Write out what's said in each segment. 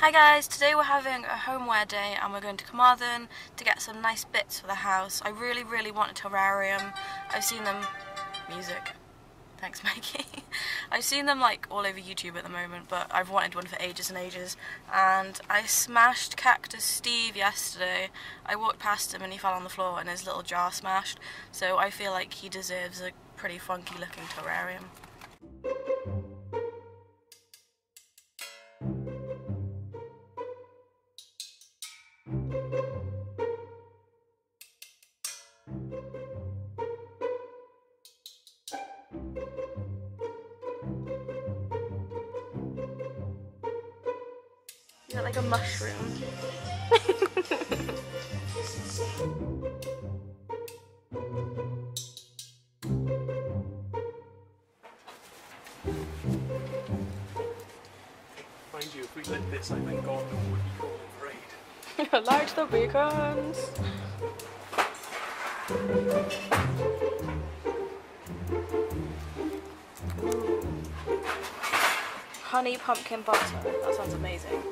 Hi guys, today we're having a homeware day and we're going to Carmarthen to get some nice bits for the house. I really want a terrarium. I've seen them... music. Thanks Mikey. I've seen them like all over YouTube at the moment, but I've wanted one for ages and ages. And I smashed Cactus Steve yesterday. I walked past him and he fell on the floor and his little jar smashed. So I feel like he deserves a pretty funky looking terrarium. You got like a mushroom. Mind you, if we lit this, I think God knows what you call afraid. Light the beacons! Honey pumpkin butter. That sounds amazing.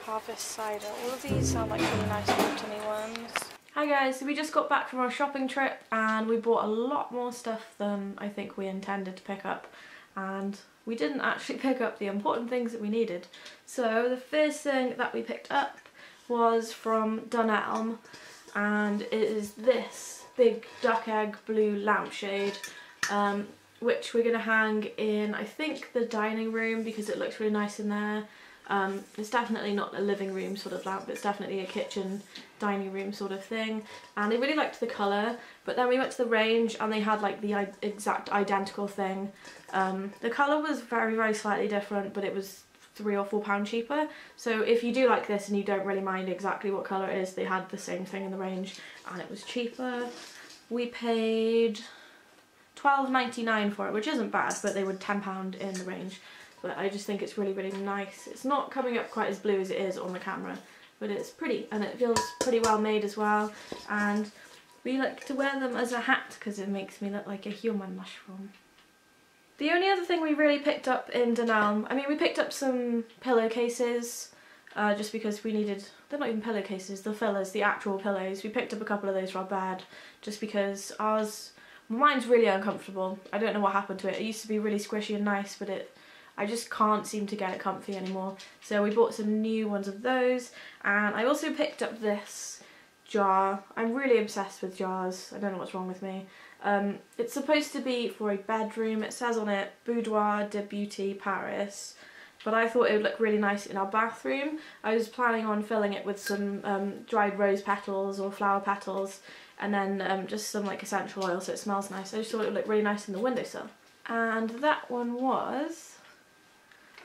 Harvest cider. All of these sound like really nice autumny ones. Hi guys, so we just got back from our shopping trip and we bought a lot more stuff than I think we intended to pick up, and we didn't actually pick up the important things that we needed. So the first thing that we picked up was from Dunelm, and it is this big duck egg blue lampshade, which we're going to hang in, I think, the dining room because it looks really nice in there. It's definitely not a living room sort of lamp, it's definitely a kitchen dining room sort of thing, and I really liked the colour. But then we went to the range and they had like the exact identical thing. The colour was very slightly different, but it was £3 or £4 cheaper. So if you do like this and you don't really mind exactly what colour it is, they had the same thing in the range and it was cheaper. We paid £12.99 for it, which isn't bad, but they were £10 in the range. But I just think it's really nice. It's not coming up quite as blue as it is on the camera, but it's pretty and it feels pretty well made as well. And we like to wear them as a hat because it makes me look like a human mushroom. The only other thing we really picked up in Dunelm, I mean, we picked up some pillowcases just because we needed, they're not even pillowcases, the fillers, the actual pillows. We picked up a couple of those for our bed just because mine's really uncomfortable. I don't know what happened to it. It used to be really squishy and nice, but I just can't seem to get it comfy anymore. So we bought some new ones of those, and I also picked up this jar. I'm really obsessed with jars. I don't know what's wrong with me. It's supposed to be for a bedroom. It says on it, Boudoir de Beauty Paris. But I thought it would look really nice in our bathroom. I was planning on filling it with some dried rose petals or flower petals, and then just some like essential oil so it smells nice. I just thought it would look really nice in the windowsill. And that one was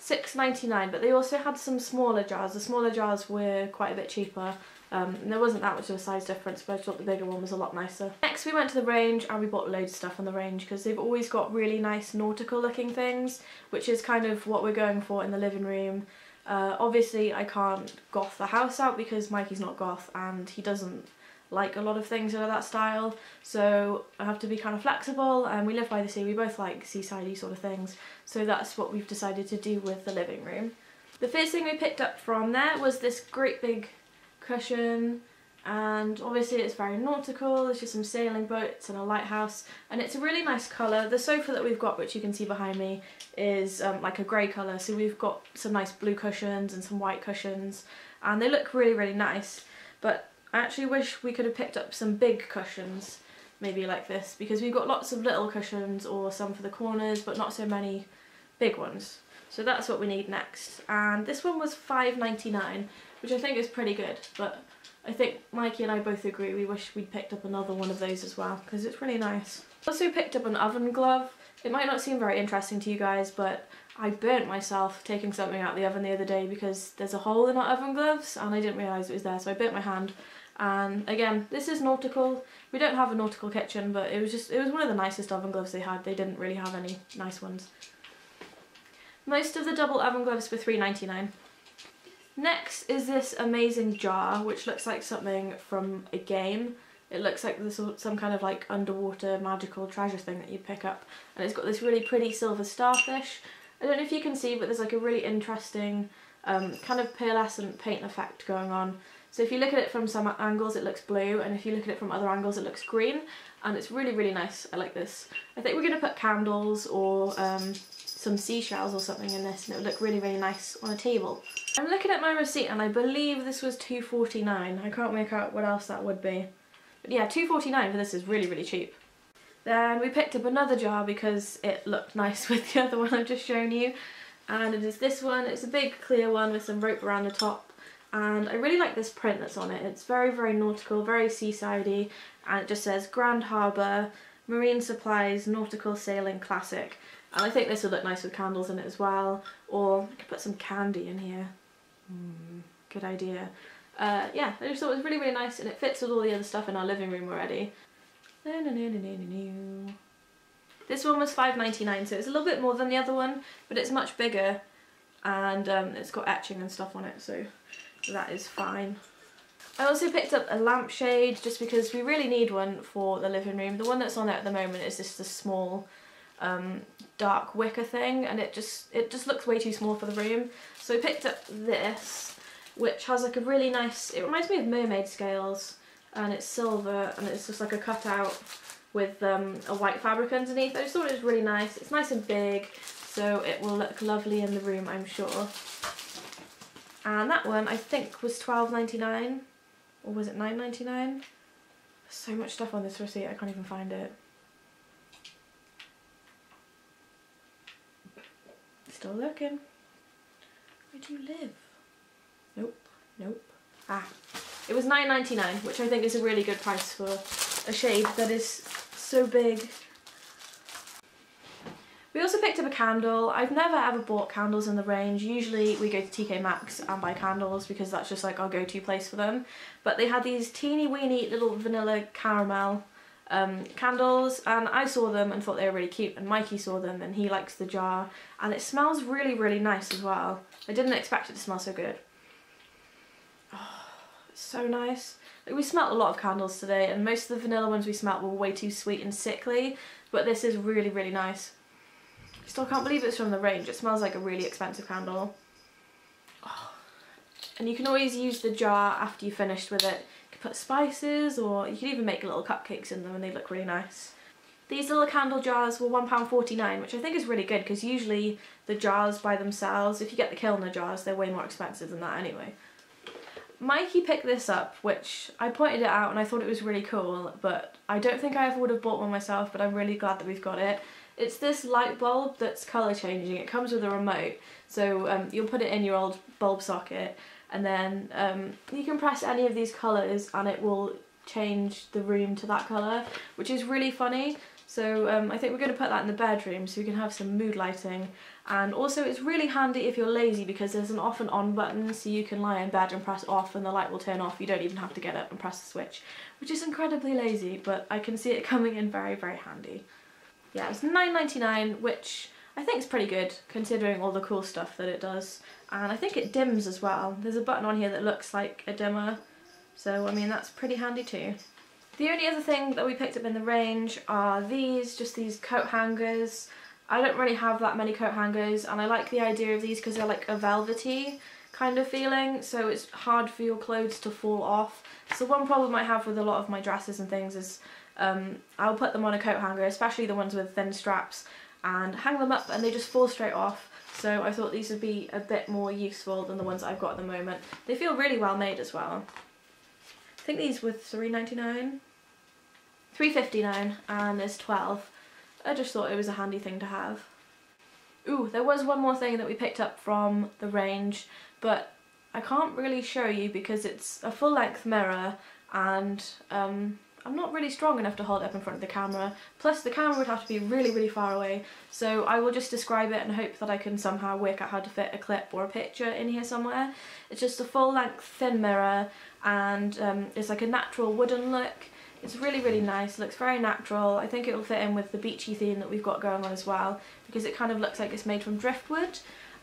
£6.99, but they also had some smaller jars. The smaller jars were quite a bit cheaper. And there wasn't that much of a size difference, but I thought the bigger one was a lot nicer. Next we went to the range and we bought loads of stuff on the range because they've always got really nice nautical looking things, which is kind of what we're going for in the living room. Obviously I can't goth the house out because Mikey's not goth and he doesn't like a lot of things of that style, so I have to be kind of flexible, and we live by the sea, we both like seaside-y sort of things, so that's what we've decided to do with the living room. The first thing we picked up from there was this great big cushion, and obviously it's very nautical. There's just some sailing boats and a lighthouse, and it's a really nice colour. The sofa that we've got, which you can see behind me, is like a grey colour, so we've got some nice blue cushions and some white cushions, and they look really nice. But I actually wish we could have picked up some big cushions, maybe like this, because we've got lots of little cushions or some for the corners, but not so many big ones. So that's what we need next. And this one was £5.99, which I think is pretty good, but I think Mikey and I both agree we wish we'd picked up another one of those as well, because it's really nice. I also picked up an oven glove. It might not seem very interesting to you guys, but I burnt myself taking something out of the oven the other day because there's a hole in our oven gloves and I didn't realise it was there, so I burnt my hand. And again, this is Nautical. We don't have a Nautical kitchen, but it was one of the nicest oven gloves they had. They didn't really have any nice ones. Most of the double oven gloves were £3.99. Next is this amazing jar, which looks like something from a game. It looks like some kind of like underwater magical treasure thing that you pick up, and it's got this really pretty silver starfish, I don't know if you can see, but there's like a really interesting kind of pearlescent paint effect going on. So if you look at it from some angles it looks blue, and if you look at it from other angles it looks green, and it's really, really nice. I like this. I think we're going to put candles or some seashells or something in this, and it would look really, really nice on a table. I'm looking at my receipt and I believe this was $2.49. I can't make out what else that would be. But yeah, $2.49 for this is really, really cheap. Then we picked up another jar because it looked nice with the other one I've just shown you. And it is this one. It's a big clear one with some rope around the top. And I really like this print that's on it. It's very, very nautical, very seasidey. And it just says Grand Harbour, Marine Supplies, Nautical Sailing Classic. And I think this would look nice with candles in it as well. Or I could put some candy in here. Good idea. Yeah, I just thought it was really, really nice, and it fits with all the other stuff in our living room already. This one was $5.99, so it's a little bit more than the other one, but it's much bigger, and it's got etching and stuff on it, so that is fine. I also picked up a lampshade just because we really need one for the living room. The one that's on there at the moment is just a small dark wicker thing, and it just looks way too small for the room. So I picked up this, which has like a really nice, it reminds me of mermaid scales, and it's silver, and it's just like a cutout with a white fabric underneath. I just thought it was really nice. It's nice and big, so it will look lovely in the room, I'm sure. And that one I think was $12.99, or was it $9.99? There's so much stuff on this receipt, I can't even find it. Still looking. Where do you live? Nope, nope. Ah, it was $9.99, which I think is a really good price for a shade that is so big. We also picked up a candle. I've never ever bought candles in the range. Usually we go to TK Maxx and buy candles because that's just like our go-to place for them. But they had these teeny weeny little vanilla caramel candles, and I saw them and thought they were really cute, and Mikey saw them and he likes the jar, and it smells really, really nice as well. I didn't expect it to smell so good. Oh, it's so nice. Like, we smelt a lot of candles today, and most of the vanilla ones we smelt were way too sweet and sickly, but this is really, really nice. I still can't believe it's from the range. It smells like a really expensive candle. Oh. And you can always use the jar after you've finished with it. You can put spices, or you can even make little cupcakes in them and they look really nice. These little candle jars were £1.49, which I think is really good because usually the jars by themselves, if you get the Kilner jars, they're way more expensive than that anyway. Mikey picked this up, which I pointed it out and I thought it was really cool, but I don't think I ever would have bought one myself, but I'm really glad that we've got it. It's this light bulb that's colour changing. It comes with a remote, so you'll put it in your old bulb socket, and then you can press any of these colours and it will change the room to that colour, which is really funny. So I think we're going to put that in the bedroom so we can have some mood lighting. And also it's really handy if you're lazy because there's an off and on button, so you can lie in bed and press off and the light will turn off. You don't even have to get up and press the switch, which is incredibly lazy, but I can see it coming in very, very handy. Yeah, it's $9.99, which I think is pretty good considering all the cool stuff that it does. And I think it dims as well. There's a button on here that looks like a dimmer, so I mean that's pretty handy too. The only other thing that we picked up in the range are these, just these coat hangers. I don't really have that many coat hangers, and I like the idea of these because they're like a velvety kind of feeling, so it's hard for your clothes to fall off. So one problem I have with a lot of my dresses and things is I'll put them on a coat hanger, especially the ones with thin straps, and hang them up and they just fall straight off. So I thought these would be a bit more useful than the ones I've got at the moment. They feel really well made as well. I think these were $3.99? $3.59, and there's 12. I just thought it was a handy thing to have. Ooh, there was one more thing that we picked up from the range, but I can't really show you because it's a full-length mirror, and I'm not really strong enough to hold it up in front of the camera. Plus the camera would have to be really, really far away, so I will just describe it and hope that I can somehow work out how to fit a clip or a picture in here somewhere. It's just a full-length thin mirror, and it's like a natural wooden look. It's really, really nice. It looks very natural. I think it will fit in with the beachy theme that we've got going on as well, because it kind of looks like it's made from driftwood,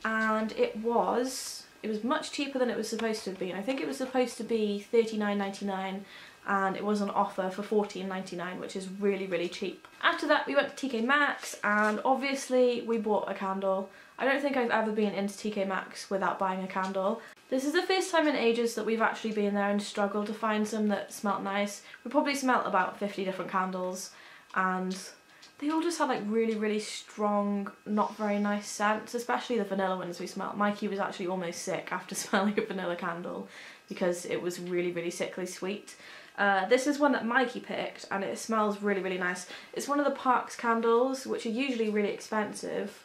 and it was much cheaper than it was supposed to have been. I think it was supposed to be $39.99, and it was on offer for $14.99, which is really, really cheap. After that we went to TK Maxx, and obviously we bought a candle. I don't think I've ever been into TK Maxx without buying a candle. This is the first time in ages that we've actually been there and struggled to find some that smelt nice. We probably smelt about 50 different candles, and they all just had like really, really strong, not very nice scents, especially the vanilla ones we smelled. Mikey was actually almost sick after smelling a vanilla candle because it was really, really sickly sweet. This is one that Mikey picked, and it smells really, really nice. It's one of the Parks candles, which are usually really expensive.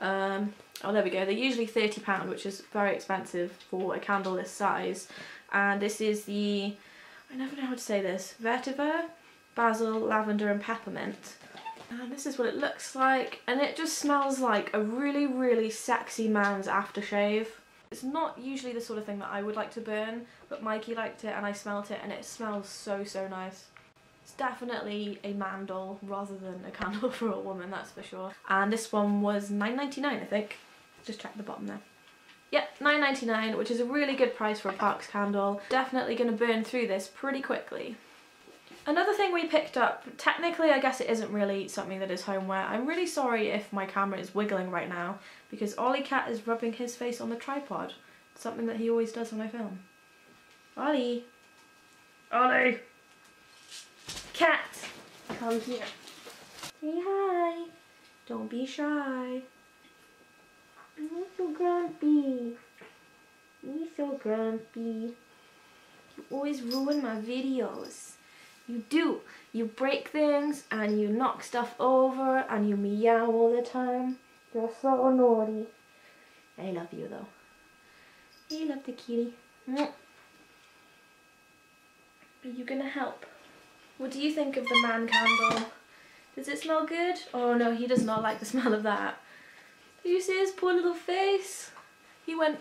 Oh, there we go. They're usually £30, which is very expensive for a candle this size. And this is the, I never know how to say this, Vetiver, Basil, Lavender and Peppermint. And this is what it looks like, and it just smells like a really, really sexy man's aftershave. It's not usually the sort of thing that I would like to burn, but Mikey liked it and I smelt it, and it smells so, so nice. It's definitely a mandel rather than a candle for a woman, that's for sure. And this one was $9.99, I think. Just check the bottom there. Yep, $9.99, which is a really good price for a Parks candle. Definitely going to burn through this pretty quickly. Another thing we picked up, technically I guess it isn't really something that is homeware. I'm really sorry if my camera is wiggling right now, because Ollie Cat is rubbing his face on the tripod. Something that he always does when I film. Ollie! Ollie! Cat! Come here. Say hi! Don't be shy. You're so grumpy. You're so grumpy. You always ruin my videos. You do. You break things and you knock stuff over and you meow all the time. You're so naughty. I love you though. I love the kitty. Are you gonna help? What do you think of the man candle? Does it smell good? Oh no, he does not like the smell of that. Did you see his poor little face? He went,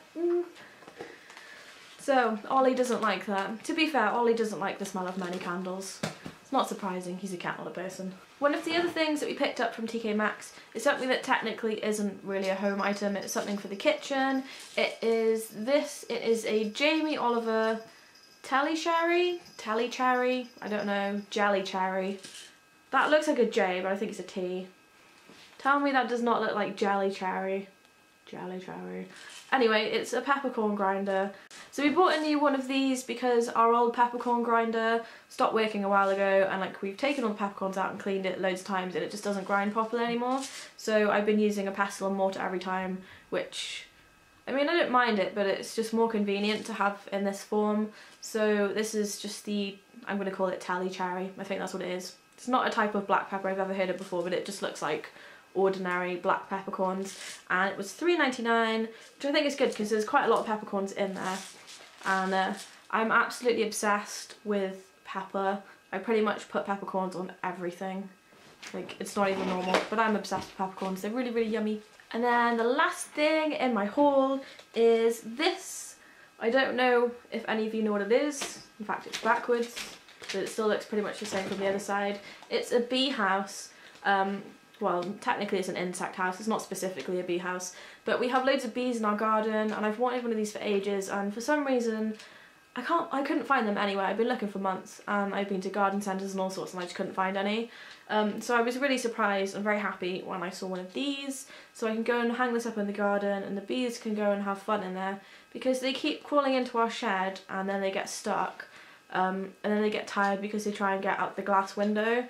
So, Ollie doesn't like that. To be fair, Ollie doesn't like the smell of many candles. It's not surprising, he's a cat, not a person. One of the other things that we picked up from TK Maxx is something that technically isn't really a home item, it's something for the kitchen. It is this, it is a Jamie Oliver Telly Cherry, I don't know, Jelly Cherry. That looks like a J, but I think it's a T. Tell me that does not look like Jelly Cherry. Jelly Cherry. Anyway, it's a peppercorn grinder. So we bought a new one of these because our old peppercorn grinder stopped working a while ago, and like we've taken all the peppercorns out and cleaned it loads of times and it just doesn't grind properly anymore. So I've been using a pestle and mortar every time, which, I mean, I don't mind it, but it's just more convenient to have in this form. So this is just the, I'm going to call it Telly Cherry. I think that's what it is. It's not a type of black pepper I've ever heard of before, but it just looks like ordinary black peppercorns, and it was $3.99, which I think is good because there's quite a lot of peppercorns in there, and I'm absolutely obsessed with pepper. I pretty much put peppercorns on everything. Like, it's not even normal, but I'm obsessed with peppercorns. They're really, really yummy. And then the last thing in my haul is this. I don't know if any of you know what it is. In fact, it's backwards, but it still looks pretty much the same from the other side. It's a bee house. Well, technically it's an insect house, it's not specifically a bee house, but we have loads of bees in our garden, and I've wanted one of these for ages, and for some reason I couldn't find them anywhere. I've been looking for months, and I've been to garden centres and all sorts, and I just couldn't find any. So I was really surprised and very happy when I saw one of these, so I can go and hang this up in the garden, and the bees can go and have fun in there, because they keep crawling into our shed, and then they get stuck, and then they get tired because they try and get out the glass window.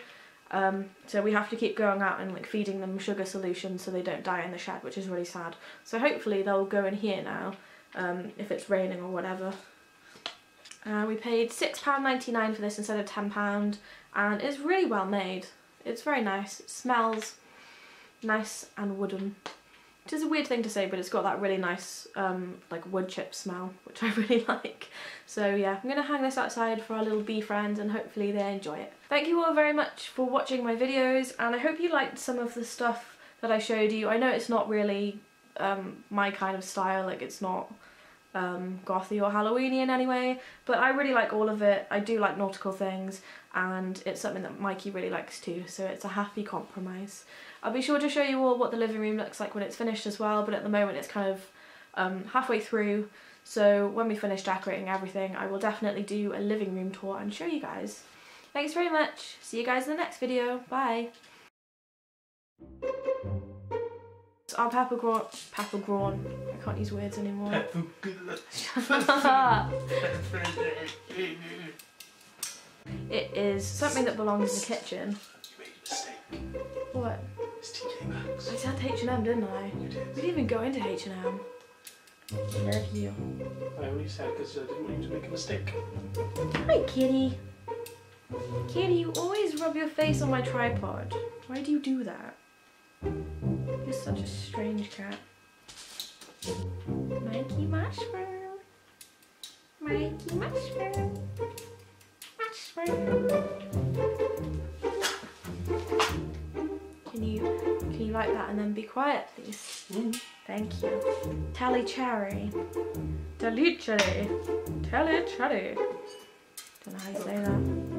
So we have to keep going out and like feeding them sugar solutions so they don't die in the shed, which is really sad. So hopefully they'll go in here now, if it's raining or whatever. We paid £6.99 for this instead of £10, and it's really well made. It's very nice. It smells nice and wooden, which is a weird thing to say, but it's got that really nice like wood chip smell, which I really like. So yeah, I'm going to hang this outside for our little bee friends, and hopefully they enjoy it. Thank you all very much for watching my videos, and I hope you liked some of the stuff that I showed you. I know it's not really my kind of style, like it's not gothy or Halloweeny in any way, but I really like all of it. I do like nautical things, and it's something that Mikey really likes too, so it's a happy compromise. I'll be sure to show you all what the living room looks like when it's finished as well, but at the moment it's kind of halfway through, So when we finish decorating everything, I will definitely do a living room tour and show you guys. Thanks very much. See you guys in the next video. Bye. Our peppercorn, I can't use words anymore. It is something that belongs in the kitchen. You made a mistake. What? It's TK Maxx. I said H&M, didn't I? You did. We didn't even go into H&M. Love you. I only said because I didn't want you to make a mistake. Hi, kitty. Kitty, you always rub your face on my tripod. Why do you do that? You're such a strange cat. Mikey Mushroom. Mikey Mushroom. Mushroom. Can you like that and then be quiet, please? Thank you. Tally cherry. Tally cherry. Tally cherry. Don't know how you say that.